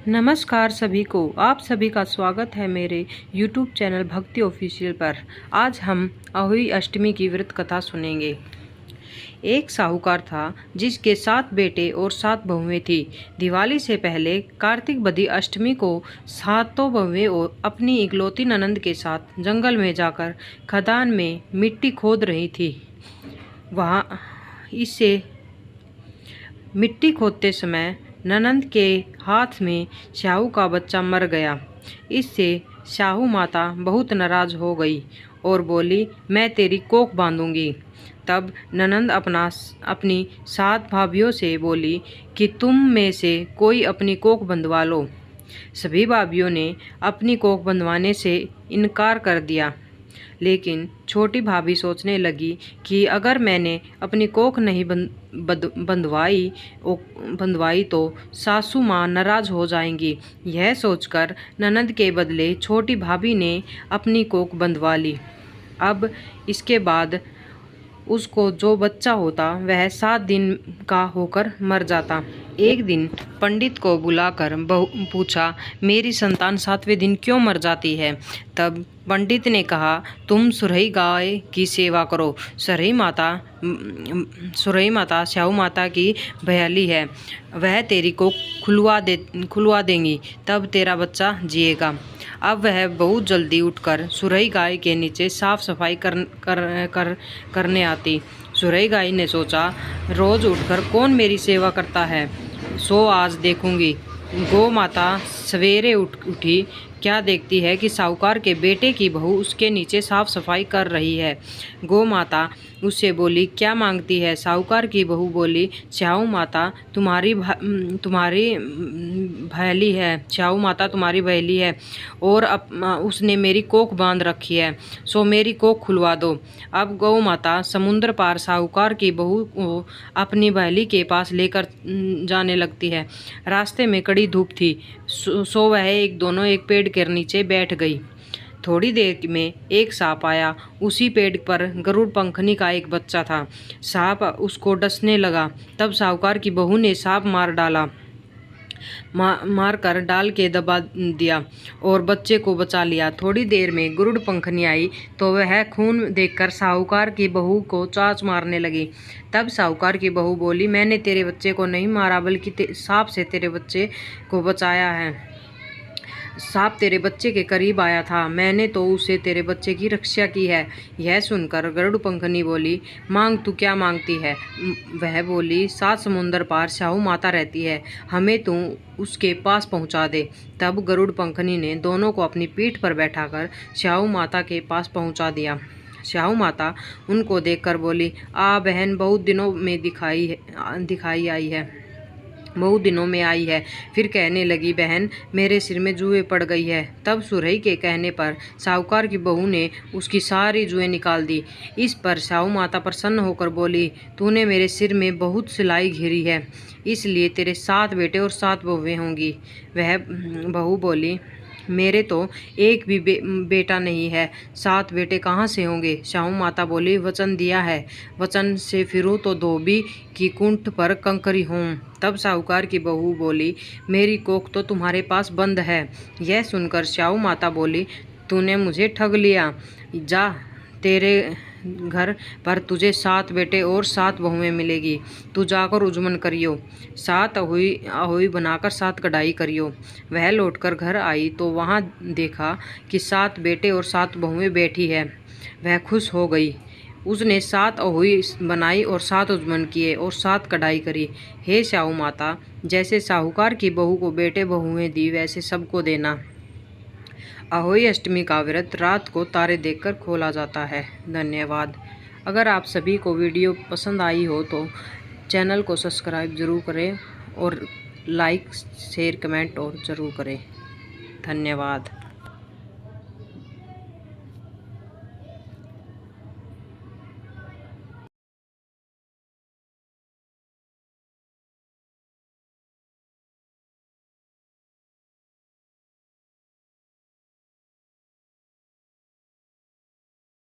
नमस्कार सभी को, आप सभी का स्वागत है मेरे YouTube चैनल भक्ति ऑफिशियल पर। आज हम अहोई अष्टमी की व्रत कथा सुनेंगे। एक साहूकार था जिसके 7 बेटे और 7 बहुएं थी। दिवाली से पहले कार्तिक बदी अष्टमी को सातों बहुएं और अपनी इकलौती ननंद के साथ जंगल में जाकर खदान में मिट्टी खोद रही थी। वहाँ इससे मिट्टी खोदते समय ननंद के हाथ में शाहू का बच्चा मर गया। इससे शाहू माता बहुत नाराज हो गई और बोली, मैं तेरी कोख बांधूंगी। तब ननंद अपनी 7 भाभियों से बोली कि तुम में से कोई अपनी कोख बंधवा लो। सभी भाभियों ने अपनी कोख बंधवाने से इनकार कर दिया, लेकिन छोटी भाभी सोचने लगी कि अगर मैंने अपनी कोख नहीं बंधवाई तो सासू माँ नाराज हो जाएंगी। यह सोचकर ननंद के बदले छोटी भाभी ने अपनी कोख बंधवा ली। अब इसके बाद उसको जो बच्चा होता वह 7 दिन का होकर मर जाता। एक दिन पंडित को बुलाकर पूछा, मेरी संतान 7वें दिन क्यों मर जाती है? तब पंडित ने कहा, तुम सुरही गाय की सेवा करो। सुरही माता शाहू माता की भयाली है, वह तेरी को खुलवा देंगी, तब तेरा बच्चा जिएगा। अब वह बहुत जल्दी उठकर सुरही गाय के नीचे साफ सफाई करने आती। सुरही गाय ने सोचा, रोज उठकर कौन मेरी सेवा करता है, सो आज देखूंगी। गौ माता सवेरे उठी, क्या देखती है कि साहूकार के बेटे की बहू उसके नीचे साफ सफाई कर रही है। गौ माता उससे बोली, क्या मांगती है? साहूकार की बहू बोली, शाहू माता तुम्हारी भैली है, शाहू माता तुम्हारी भैली है और उसने मेरी कोख बांध रखी है, सो मेरी कोख खुलवा दो। अब गौ माता समुद्र पार साहूकार की बहू को अपनी भैली के पास लेकर जाने लगती है। रास्ते में कड़ी धूप थी, सो वह दोनों एक पेड़ के नीचे बैठ गई। थोड़ी देर में एक सांप आया। उसी पेड़ पर गरुड़ पंखनी का एक बच्चा था। सांप उसको डसने लगा। तब साहूकार की बहू ने सांप मारकर डाल के दबा दिया और बच्चे को बचा लिया। थोड़ी देर में गरुड़ पंखनी आई तो वह खून देखकर साहूकार की बहू को चांच मारने लगी। तब साहूकार की बहू बोली, मैंने तेरे बच्चे को नहीं मारा, बल्कि सांप से तेरे बच्चे को बचाया है। सांप तेरे बच्चे के करीब आया था, मैंने तो उसे तेरे बच्चे की रक्षा की है। यह सुनकर गरुड़ पंखनी बोली, मांग तू क्या मांगती है? वह बोली, 7 समुंदर पार शाहू माता रहती है, हमें तू उसके पास पहुंचा दे। तब गरुड़ पंखनी ने दोनों को अपनी पीठ पर बैठाकर शाहू माता के पास पहुंचा दिया। शाहू माता उनको देखकर बोली, आ बहन, बहुत दिनों में आई है। फिर कहने लगी, बहन मेरे सिर में जुएं पड़ गई है। तब सुरही के कहने पर साहूकार की बहू ने उसकी सारी जुएं निकाल दी। इस पर शाहू माता प्रसन्न होकर बोली, तूने मेरे सिर में बहुत सिलाई घेरी है, इसलिए तेरे 7 बेटे और 7 बहुएं होंगी। वह बहू बोली, मेरे तो एक भी बेटा नहीं है, 7 बेटे कहाँ से होंगे? शाहू माता बोली, वचन दिया है, वचन से फिरूं तो धोबी की कुंठ पर कंकरी हूँ। तब साहूकार की बहू बोली, मेरी कोख तो तुम्हारे पास बंद है। यह सुनकर शाहू माता बोली, तूने मुझे ठग लिया, जा तेरे घर पर तुझे 7 बेटे और 7 बहुएं मिलेगी, तू जाकर उजमन करियो, 7 अहोई बनाकर 7 कढ़ाई करियो। वह लौटकर घर आई तो वहाँ देखा कि 7 बेटे और 7 बहुएं बैठी है। वह खुश हो गई। उसने 7 अहोई बनाई और 7 उजमन किए और 7 कढ़ाई करी। हे शाहू माता, जैसे साहूकार की बहू को बेटे बहुएं दी, वैसे सबको देना। अहोई अष्टमी का व्रत रात को तारे देखकर खोला जाता है। धन्यवाद। अगर आप सभी को वीडियो पसंद आई हो तो चैनल को सब्सक्राइब जरूर करें और लाइक शेयर कमेंट और ज़रूर करें। धन्यवाद।